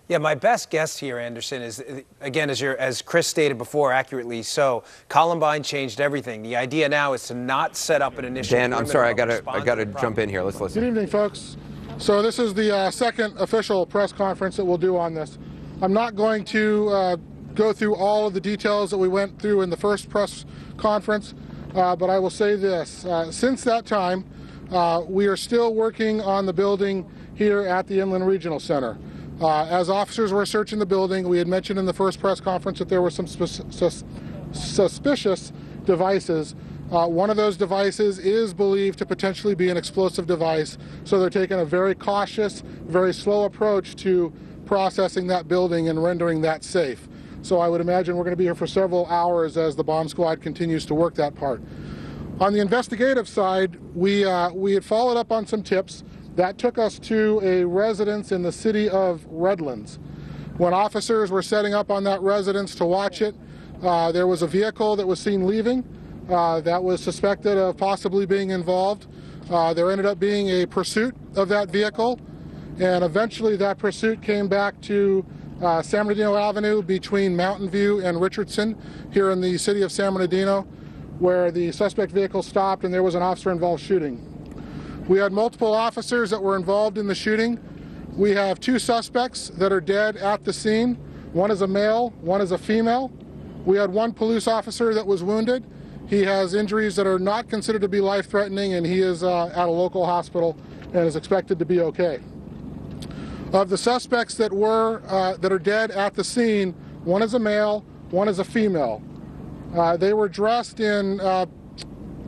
Yeah, my best guess here, Anderson, is, again, as Chris stated before, accurately so, Columbine changed everything. The idea now is to not set up an initial. Dan, I'm sorry, I gotta jump in here. Let's listen. Good evening, folks. So this is the second official press conference that we'll do on this. I'm not going to go through all of the details that we went through in the first press conference, but I will say this. Since that time, we are still working on the building here at the Inland Regional Center. As officers were searching the building, we had mentioned in the first press conference that there were some suspicious devices. One of those devices is believed to potentially be an explosive device, so they're taking a very cautious, very slow approach to processing that building and rendering that safe. So I would imagine we're going to be here for several hours as the bomb squad continues to work that part. On the investigative side, we had followed up on some tips. That took us to a residence in the city of Redlands. When officers were setting up on that residence to watch it, there was a vehicle that was seen leaving that was suspected of possibly being involved. There ended up being a pursuit of that vehicle, and eventually that pursuit came back to San Bernardino Avenue between Mountain View and Richardson here in the city of San Bernardino, where the suspect vehicle stopped and there was an officer-involved shooting. We had multiple officers that were involved in the shooting. We have two suspects that are dead at the scene. One is a male, one is a female. We had one police officer that was wounded. He has injuries that are not considered to be life-threatening, and he is at a local hospital and is expected to be okay. Of the suspects that are dead at the scene, one is a male, one is a female. They were dressed in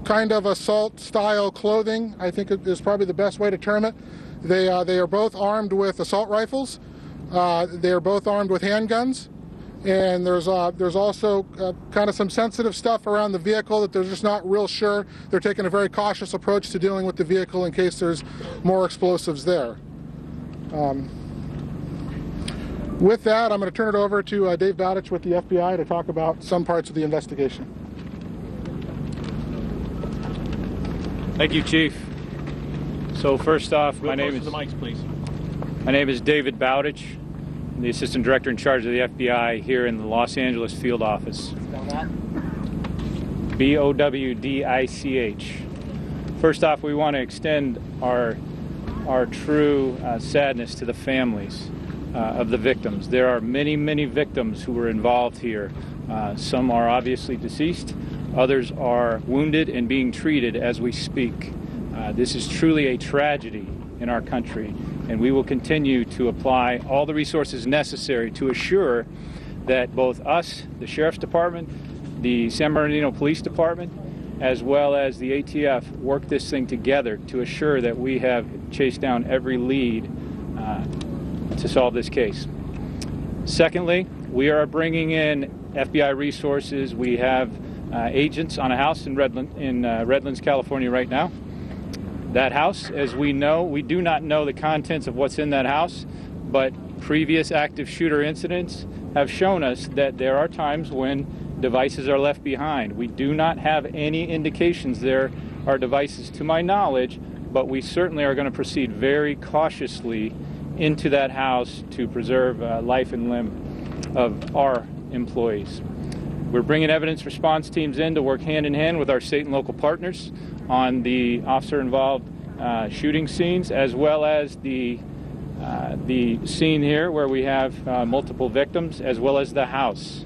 kind of assault-style clothing, I think is probably the best way to term it. They are both armed with assault rifles. They are both armed with handguns. And there's also kind of some sensitive stuff around the vehicle that they're just not real sure. They're taking a very cautious approach to dealing with the vehicle in case there's more explosives there. With that, I'm going to turn it over to Dave Bowditch with the FBI to talk about some parts of the investigation. Thank you, Chief. So first off, my name is David Bowditch. I'm the Assistant Director in charge of the FBI here in the Los Angeles field office. B-O-W-D-I-C-H. First off, we want to extend our true sadness to the families of the victims. There are many, many victims who were involved here. Some are obviously deceased. Others are wounded and being treated as we speak. This is truly a tragedy in our country, and we will continue to apply all the resources necessary to assure that both us, the Sheriff's Department, the San Bernardino Police Department, as well as the ATF, work this thing together to assure that we have chased down every lead to solve this case. Secondly, we are bringing in FBI resources. We have agents on a house in Redlands, California right now. That house, as we know, we do not know the contents of what's in that house, but previous active shooter incidents have shown us that there are times when devices are left behind. We do not have any indications there are devices to my knowledge, but we certainly are going to proceed very cautiously into that house to preserve life and limb of our employees. We're bringing evidence response teams in to work hand in hand with our state and local partners on the officer-involved shooting scenes, as well as the scene here where we have multiple victims, as well as the house.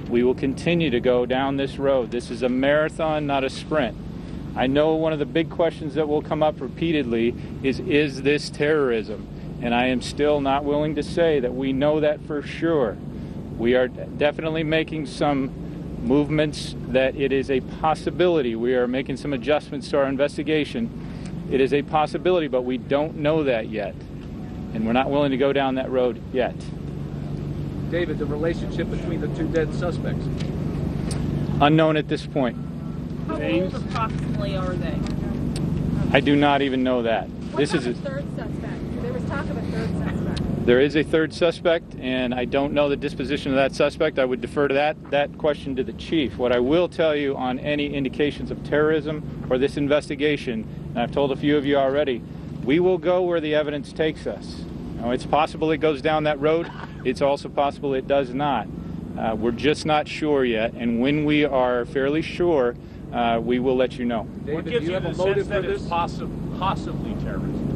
We will continue to go down this road. This is a marathon, not a sprint. I know one of the big questions that will come up repeatedly is this terrorism? And I am still not willing to say that we know that for sure. We are definitely making some movements that it is a possibility. We are making some adjustments to our investigation. It is a possibility, but we don't know that yet. And we're not willing to go down that road yet. David, the relationship between the two dead suspects? Unknown at this point. How old approximately are they? I do not even know that. What about the third suspect? There was talk of a third suspect. There is a third suspect, and I don't know the disposition of that suspect. I would defer to that question to the chief. What I will tell you on any indications of terrorism or this investigation, and I've told a few of you already, we will go where the evidence takes us. Now, it's possible it goes down that road. It's also possible it does not. We're just not sure yet, and when we are fairly sure, we will let you know. David, What gives do you you have a the motive sense for that it's this? possibly terrorism?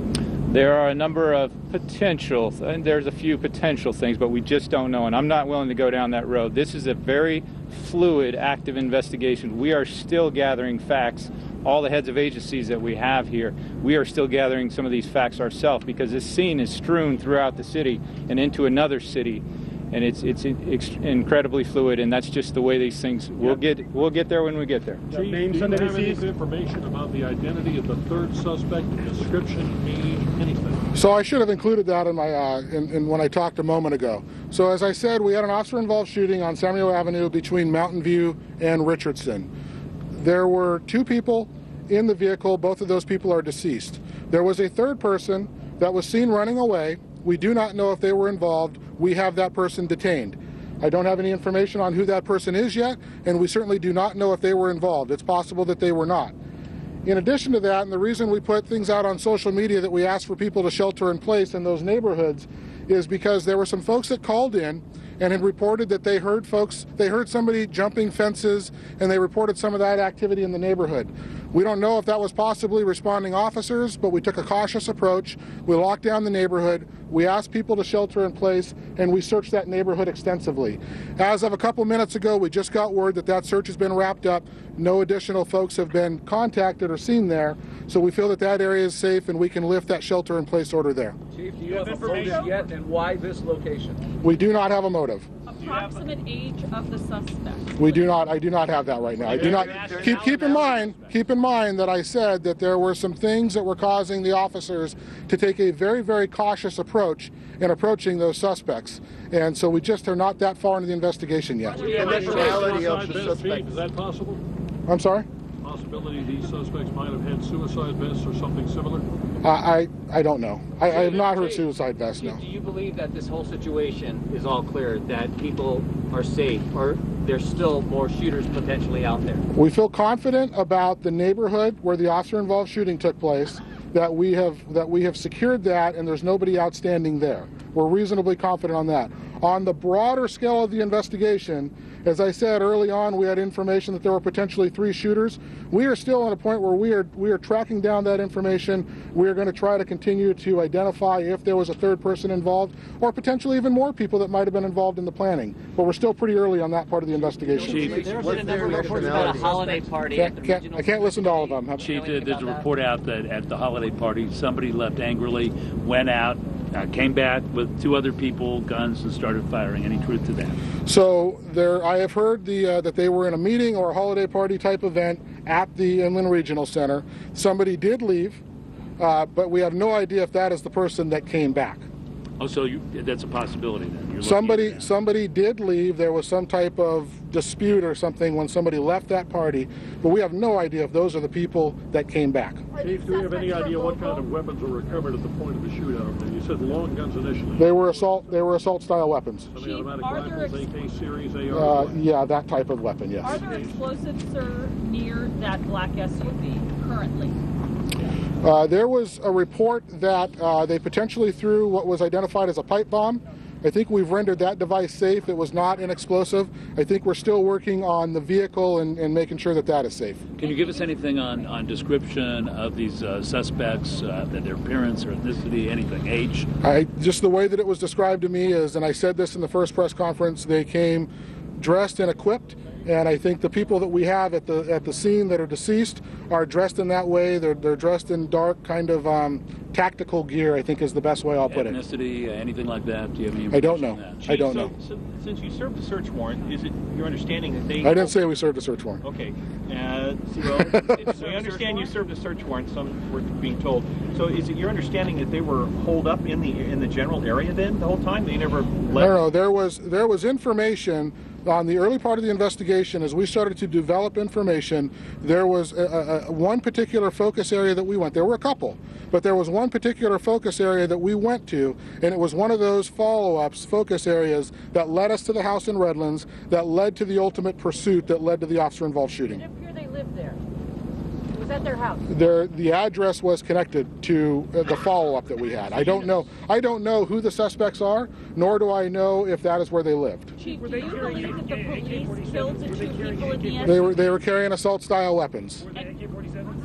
There are a number of potential, and there's a few potential things, but we just don't know, and I'm not willing to go down that road. This is a very fluid, active investigation. We are still gathering facts. All the heads of agencies that we have here, we are still gathering some of these facts ourselves, because this scene is strewn throughout the city and into another city, and it's incredibly fluid, and that's just the way these things. We'll get there when we get there. Do you have any information about the identity of the third suspect, description, age, anything? So I should have included that in my when I talked a moment ago. So as I said, we had an officer-involved shooting on Samuel Avenue between Mountain View and Richardson. There were 2 people in the vehicle. Both of those people are deceased. There was a third person that was seen running away. We do not know if they were involved. We have that person detained. I don't have any information on who that person is yet, and we certainly do not know if they were involved. It's possible that they were not. In addition to that, and the reason we put things out on social media that we asked for people to shelter in place in those neighborhoods is because there were some folks that called in and had reported that they heard somebody jumping fences, and they reported some of that activity in the neighborhood. We don't know if that was possibly responding officers, but we took a cautious approach. We locked down the neighborhood. We asked people to shelter in place, and we searched that neighborhood extensively. As of a couple minutes ago, we just got word that that search has been wrapped up. No additional folks have been contacted or seen there, so we feel that that area is safe and we can lift that shelter in place order there. Chief, do you have a motive yet, and why this location? We do not have a motive. Approximate age of the suspect. We do not. I do not have that right now. I do not. Keep in mind that I said that there were some things that were causing the officers to take a very, very cautious approach in approaching those suspects, and so we just are not that far into the investigation yet. The nationality of the suspect. Is that possible? I'm sorry? Possibility these suspects might have had suicide vests or something similar? I don't know. I have not heard suicide vests, no. Do you believe that this whole situation is all clear, that people are safe, or there's still more shooters potentially out there? We feel confident about the neighborhood where the officer-involved shooting took place, that we have secured that, and there's nobody outstanding there. We're reasonably confident on that. On the broader scale of the investigation, as I said early on, we had information that there were potentially 3 shooters. We are still at a point where we are tracking down that information. We are going to try to continue to identify if there was a third person involved, or potentially even more people that might have been involved in the planning. But we're still pretty early on that part of the investigation. Chief, there's been a number of reports about a holiday party at the regional. I can't listen to all of them. Chief, there's a report out that at the holiday party, somebody left angrily, went out, came back with 2 other people, guns, and started firing. Any truth to that? So I have heard that they were in a meeting or a holiday party type event at the Inland Regional Center. Somebody did leave, but we have no idea if that is the person that came back. Oh, so that's a possibility then? You're Somebody did leave. There was some type of dispute or something when somebody left that party, but we have no idea if those are the people that came back. Chief, do we have any idea what kind of weapons were recovered at the point of the shootout? You said long guns initially. They were assault style weapons. Semi-automatic rifles, AK series, AR? Yeah, that type of weapon, yes. Are there explosives, sir, near that black SUV currently? There was a report that they potentially threw what was identified as a pipe bomb. I think we've rendered that device safe. It was not an explosive. I think we're still working on the vehicle and making sure that that is safe. Can you give us anything on description of these suspects, their appearance or ethnicity, anything, age? Just the way that it was described to me is, and I said this in the first press conference, they came dressed and equipped. And I think the people that we have at the scene that are deceased are dressed in that way. They're dressed in dark kind of tactical gear, I think is the best way I'll put it. Ethnicity, anything like that? Do you have any I don't information know. on that? I don't know. So since you served a search warrant, is it your understanding that they... I didn't say we served a search warrant. Okay. We understand you served a search warrant, some were being told. So is it your understanding that they were holed up in the general area then the whole time? They never left? No, there was information on the early part of the investigation. As we started to develop information, there was one particular focus area that we went. There were a couple, but there was one particular focus area that we went to, and it was one of those follow-ups, focus areas that led us to the house in Redlands, that led to the ultimate pursuit that led to the officer-involved shooting. It appeared they lived there. Was was at their house. The address was connected to the follow-up that we had. I don't know who the suspects are, nor do I know if that is where they lived. Chief, do you believe that the police killed the 2 people in the SUV? They were carrying assault-style weapons.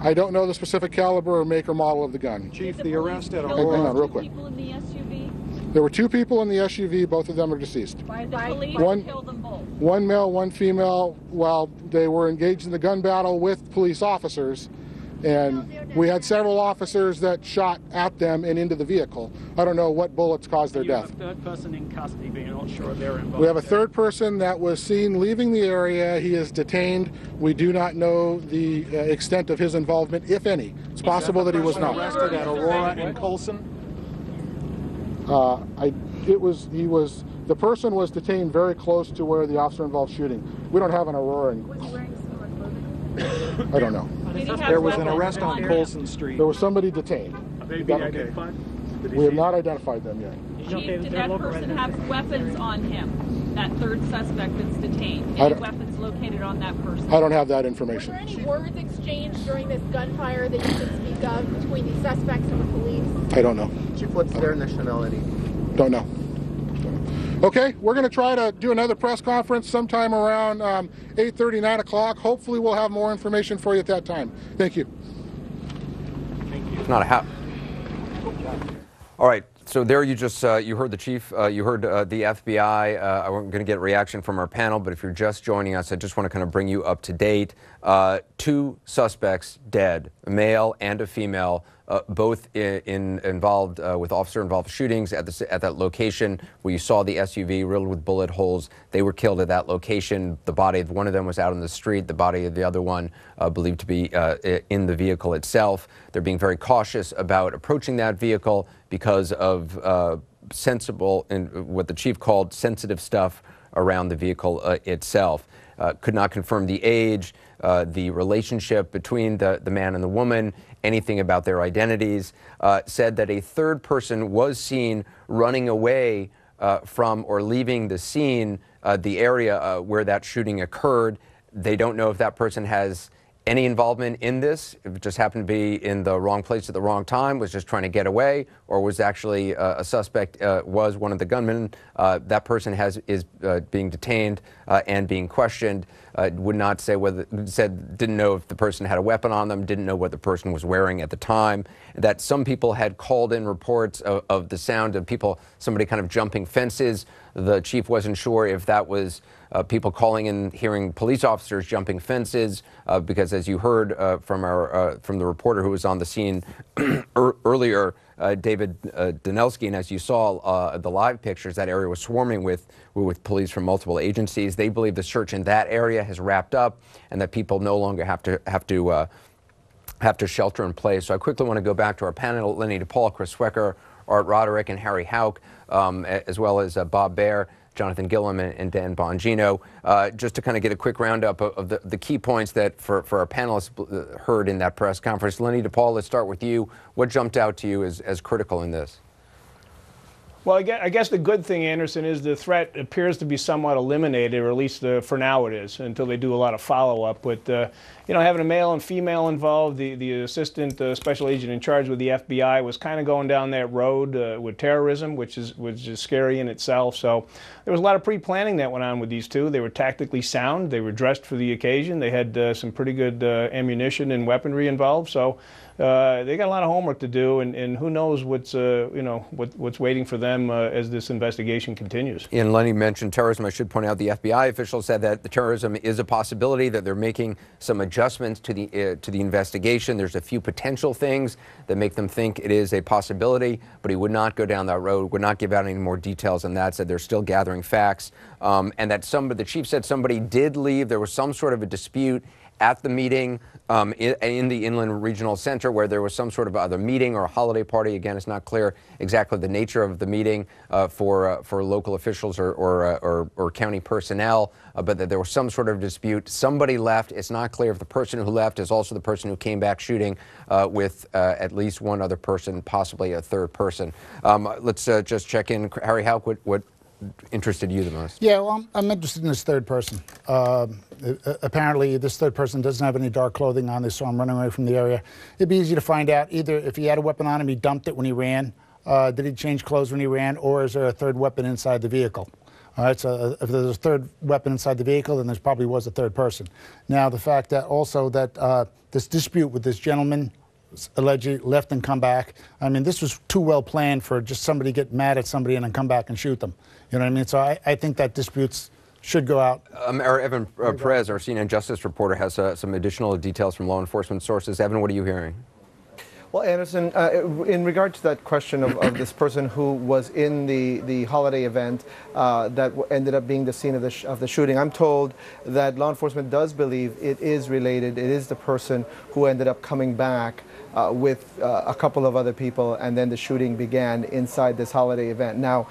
I don't know the specific caliber or make or model of the gun. Chief, the arrest at Hang on, real quick. People in the SUV? There were 2 people in the SUV. Both of them are deceased. The police killed them both. One male, one female. While they were engaged in the gun battle with police officers, and we had several officers that shot at them and into the vehicle. I don't know what bullets caused their death. You have a 3rd person in custody, but you're not sure they're involved. We have a 3rd person that was seen leaving the area. He is detained. We do not know the extent of his involvement, if any. It's possible that he was not. Arrested at Aurora and Colson? The person was detained very close to where the officer involved shooting. We don't have an Aurora. Was he wearing similar clothing? I don't know. There was an arrest on Colson Street. There was somebody detained. Have they been identified? We have not identified them yet. Chief, did that person have weapons on him? That 3rd suspect that's detained? Any weapons located on that person? I don't have that Were information. there any words exchanged during this gunfire that you can speak of between the suspects and the police? I don't know. Chief, what's their nationality? Don't know. Okay, we're going to try to do another press conference sometime around 8:30, 9 o'clock. Hopefully we'll have more information for you at that time. Thank you. It's not a hat. All right. So there you just, you heard the chief, you heard the FBI. I'm going to get a reaction from our panel, but if you're just joining us, I just want to kind of bring you up to date. 2 suspects dead, a male and a female, both involved with officer-involved shootings at that location where you saw the SUV riddled with bullet holes. They were killed at that location. The body of one of them was out on the street. The body of the other one believed to be in the vehicle itself. They're being very cautious about approaching that vehicle because of sensible and what the chief called sensitive stuff around the vehicle itself. Could not confirm the age, the relationship between the man and the woman, anything about their identities. Said that a 3rd person was seen running away from or leaving the scene, the area where that shooting occurred. They don't know if that person has any involvement in this, if it just happened to be in the wrong place at the wrong time, was just trying to get away, or was actually a suspect, was one of the gunmen. That person is being detained and being questioned. Would not say whether, didn't know if the person had a weapon on them, didn't know what the person was wearing at the time. That some people had called in reports of the sound of somebody kind of jumping fences. The chief wasn't sure if that was people calling in, hearing police officers jumping fences, because as you heard from the reporter who was on the scene earlier, David Danelski, and as you saw the live pictures, that area was swarming with police from multiple agencies. They believe the search in that area has wrapped up, and that people no longer have to shelter in place. So I quickly want to go back to our panel: Lenny DePaul, Chris Swecker, Art Roderick, and Harry Houck, as well as Bob Baer, Jonathan Gilliam, and Dan Bongino, just to kind of get a quick roundup of the key points that for our panelists heard in that press conference. Lenny DePaul, let's start with you. What jumped out to you as critical in this? Well, I guess the good thing, Anderson, is the threat appears to be somewhat eliminated, or at least for now it is, until they do a lot of follow-up. But, having a male and female involved, the assistant special agent in charge with the FBI was kind of going down that road with terrorism, which is scary in itself. So there was a lot of pre-planning that went on with these 2. They were tactically sound. They were dressed for the occasion. They had some pretty good ammunition and weaponry involved. So they got a lot of homework to do, and who knows what's waiting for them as this investigation continues. And Lenny mentioned terrorism. I should point out the FBI official said that the terrorism is a possibility, that they're making some adjustments to the investigation. There's a few potential things that make them think it is a possibility, but he would not go down that road, would not give out any more details than that. Said they're still gathering facts, and that the chief said somebody did leave. There was some sort of a dispute at the meeting in the Inland Regional Center, where there was some sort of either meeting or a holiday party. Again, it's not clear exactly the nature of the meeting for local officials or county personnel, but that there was some sort of dispute. Somebody left. It's not clear if the person who left is also the person who came back shooting with at least one other person, possibly a 3rd person. Let's just check in. Harry Houck, what interested you the most? Yeah, well, I'm interested in this third person. Apparently, this third person doesn't have any dark clothing on. They saw him running away from the area. It'd be easy to find out either if he had a weapon on him, he dumped it when he ran. Did he change clothes when he ran, or is there a third weapon inside the vehicle? All right, so if there's a third weapon inside the vehicle, then there probably was a third person. Now, the fact that also that this dispute with this gentleman allegedly left and come back, I mean, this was too well planned for just somebody to get mad at somebody and then come back and shoot them. You know what I mean? So I think that disputes should go out. Evan Perez, our CNN Justice reporter, has some additional details from law enforcement sources. Evan, what are you hearing? Well, Anderson, in regard to that question of this person who was in the holiday event that ended up being the scene of the shooting, I'm told that law enforcement does believe it is related. It is the person who ended up coming back with a couple of other people, and then the shooting began inside this holiday event. Now,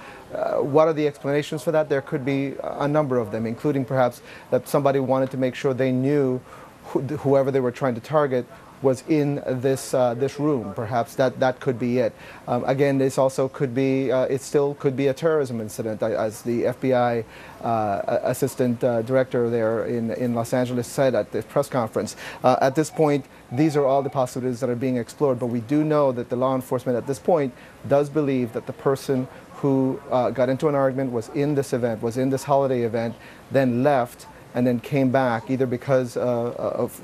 what are the explanations for that? There could be a number of them, including perhaps that somebody wanted to make sure they knew whoever they were trying to target was in this room. Perhaps that could be it. Again, this also could be, it still could be a terrorism incident, as the FBI assistant director there in Los Angeles said at the press conference. At this point, these are all the possibilities that are being explored, but we do know that the law enforcement at this point does believe that the person who got into an argument was in this event, was in this holiday event, then left, and then came back either because of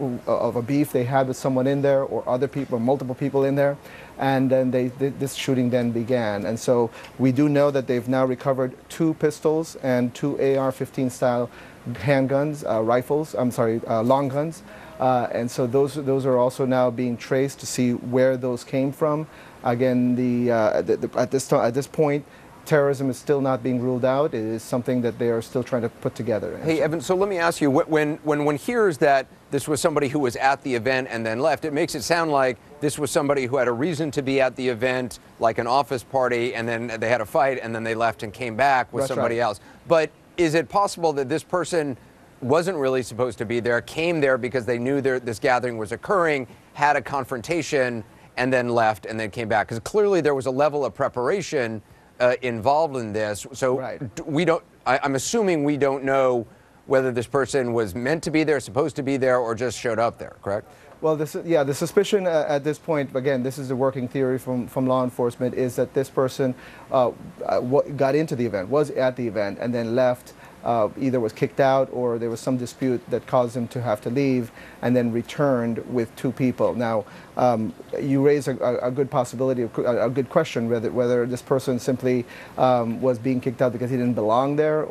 a beef they had with someone in there, or other people, or multiple people in there, and then this shooting then began. And so we do know that they've now recovered 2 pistols and 2 AR-15 style handguns, rifles, long guns. And so those are also now being traced to see where those came from. Again, at this point, terrorism is still not being ruled out. It is something that they are still trying to put together. Hey, Evan, so let me ask you, when one hears that this was somebody who was at the event and then left, it makes it sound like this was somebody who had a reason to be at the event, like an office party, and then they had a fight, and then they left and came back with somebody else. But is it possible that this person wasn't really supposed to be there, came there because they knew this gathering was occurring, had a confrontation, and then left and then came back? Because clearly there was a level of preparation involved in this, so we don't. I'm assuming we don't know whether this person was meant to be there, supposed to be there, or just showed up there. Correct? Well, the suspicion at this point, again, this is the working theory from law enforcement, is that this person got into the event, was at the event, and then left. Either was kicked out, or there was some dispute that caused him to have to leave, and then returned with 2 people. Now, you raise a good possibility, a good question, whether this person simply was being kicked out because he didn't belong there,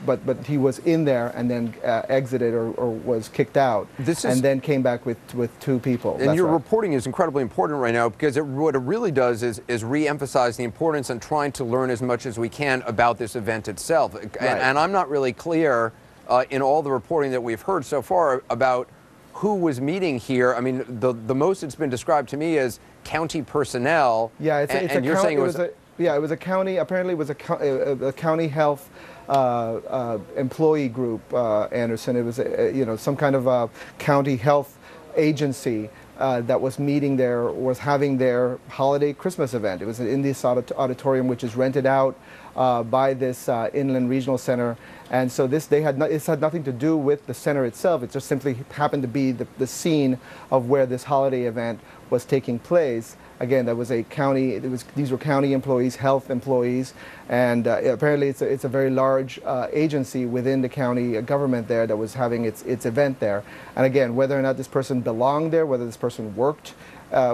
but he was in there and then exited or was kicked out, and then came back with 2 people. And your reporting is incredibly important right now, because what it really does is re-emphasize the importance and trying to learn as much as we can about this event itself. And I'm not really clear in all the reporting that we've heard so far about who was meeting here. I mean, the most it's been described to me as county personnel. Yeah, it was a county. Apparently, it was a county health employee group. Anderson. It was some kind of a county health agency that was meeting there, was having their holiday Christmas event. It was in this auditorium, which is rented out by this Inland Regional Center. And so this had nothing to do with the center itself. It just simply happened to be the scene of where this holiday event was taking place. Again, that was a county. These were county employees, health employees, and apparently it's a very large agency within the county government there that was having its event there. And again, whether or not this person belonged there, whether this person worked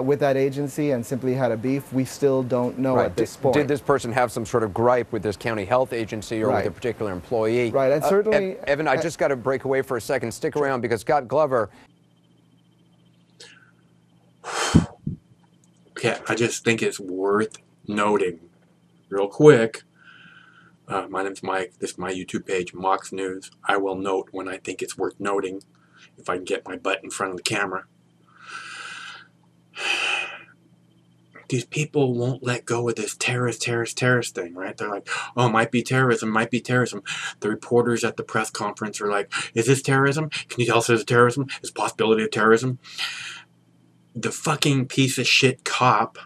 with that agency and simply had a beef, we still don't know at this point. Did this person have some sort of gripe with this county health agency or with a particular employee? Right, and certainly... Evan, I just got to break away for a second. Stick around, because Scott Glover... Okay, I just think it's worth noting real quick. My name's Mike. This is my YouTube page, Mox News. I will note when I think it's worth noting, if I can get my butt in front of the camera. These people won't let go of this terrorist thing, right? They're like, oh, might be terrorism, might be terrorism. The reporters at the press conference are like, is this terrorism? Can you tell us it's terrorism? Is possibility of terrorism? The fucking piece of shit cop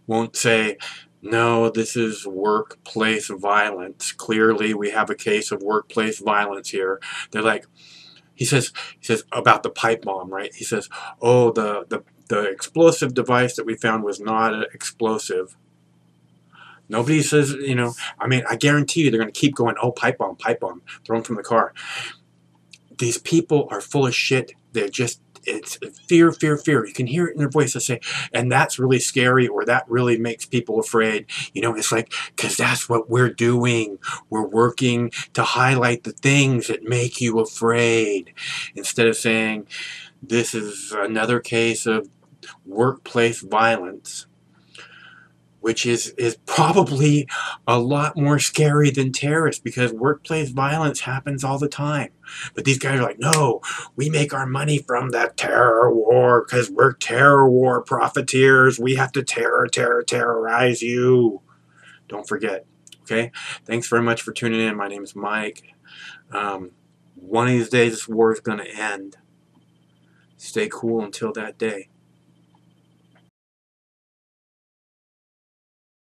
won't say, no, this is workplace violence. Clearly, we have a case of workplace violence here. They're like, he says about the pipe bomb, right? He says, oh, the explosive device that we found was not explosive. Nobody says, you know, I mean, I guarantee you they're going to keep going, oh, pipe bomb, thrown from the car. These people are full of shit. They're just, it's fear, fear, fear. You can hear it in their voice. They say, and that's really scary, or that really makes people afraid. You know, it's like, because that's what we're doing. We're working to highlight the things that make you afraid, instead of saying, this is another case of workplace violence, which is probably a lot more scary than terrorists, because workplace violence happens all the time. But these guys are like, no, we make our money from that terror war because we're terror war profiteers. We have to terrorize you. Don't forget, okay? Thanks very much for tuning in. My name is Mike. One of these days, this war is going to end. Stay cool until that day.